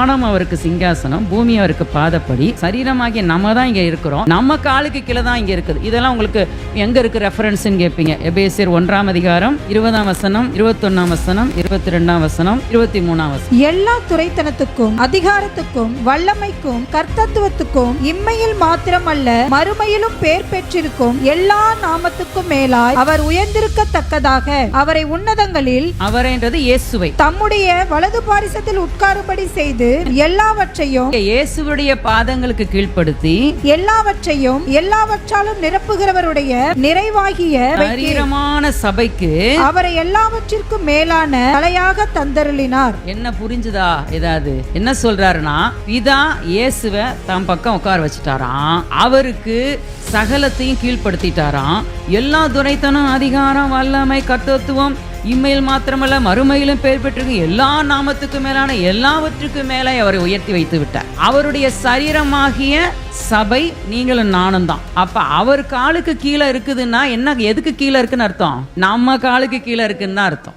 வானம் அவருக்கு சிங்காசனம், பூமி அவருக்கு பாதப்படி. சரீரமாகிய நம்ம தான் இங்க இருக்கிறோம், நம்ம காலுக்கு கீழே தான் இங்க இருக்குது. இதெல்லாம் உங்களுக்கு எங்க இருக்கு ரெஃபரன்ஸ்னு கேட்பீங்க. எபேசியர் 1 20 வசனம், 21 வசனம், 22 வசனம், 23 வசனம். எல்லா துரைத்தனத்துக்கும் அதிகாரத்துக்கும் வல்லமைக்கும் கர்த்தத்துவத்துக்கும் இம்மையில் மாத்திரமல்ல மறுமையிலும் பேர் பெற்றிருக்கும் எல்லா நாமத்துக்கும் மேலாய் அவர் உயர்ந்திருக்கத்தக்கதாக அவரை உன்னதங்களில், அவரைன்றது இயேசுவை, தம்முடைய வலது பாரிசத்தில் உட்காரும்படி செய்து எல்லாவற்றையும் இயேசுவுடைய பாதங்களுக்கு கீழ்ப்படுத்தி எல்லாவற்றையும் எல்லாவற்றாலும் நிரப்புகிறவருடைய நிறைவாகிய சரீரமான சபைக்கு அவரை எல்லாவற்றிற்கும் மேலான தலையாக தந்தருளினார். என்ன புரிஞ்சுதா? ஏதாவது என்ன சொல்றாருன்னா, பிதா இயேசுவை தம் பக்கம் உட்கார வச்சுட்டாராம், அவருக்கு சகலத்தையும் கீழ்ப்படுத்திட்டாராம். எல்லா துரைத்தனம், அதிகாரம், வல்லமை, கர்த்தத்துவம் இம்மையில் மாத்திரமல்ல மறுமையிலும் பெயர் பெற்றிருக்கும் எல்லா நாமத்துக்கு மேலான எல்லாவற்றுக்கும் மேலே அவரை உயர்த்தி வைத்து விட்டார். அவருடைய சரீரமாகிய சபை நீங்களும் நானும் தான். அப்ப அவர் காலுக்கு கீழே இருக்குதுன்னா என்ன, எதுக்கு கீழே இருக்குன்னு அர்த்தம்? நம்ம காலுக்கு கீழே இருக்குன்னு தான் அர்த்தம்.